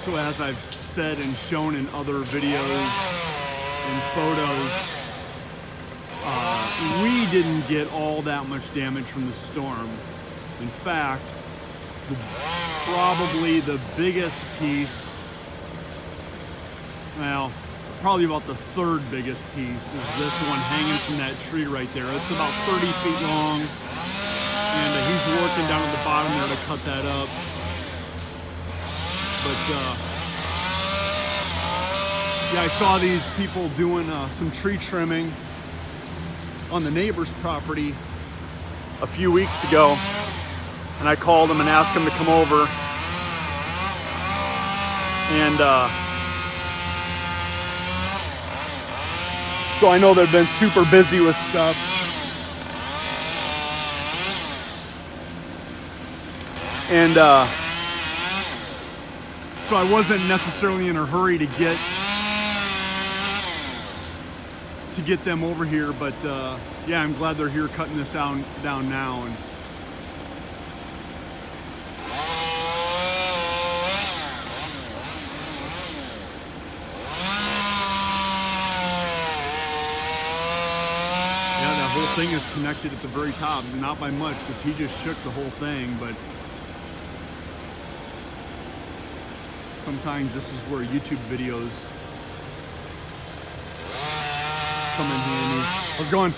So as I've said and shown in other videos and photos, we didn't get all that much damage from the storm. In fact, probably the biggest piece, well, probably about the third biggest piece is this one hanging from that tree right there. It's about 30 feet long, and he's working down at the bottom there to cut that up. But yeah, I saw these people doing some tree trimming on the neighbor's property a few weeks ago, and I called them and asked them to come over, and so I know they've been super busy with stuff. And so I wasn't necessarily in a hurry to get them over here, but yeah, I'm glad they're here cutting this down now. And yeah, that whole thing is connected at the very top, not by much, because he just shook the whole thing. But sometimes this is where YouTube videos come in handy. How's it going?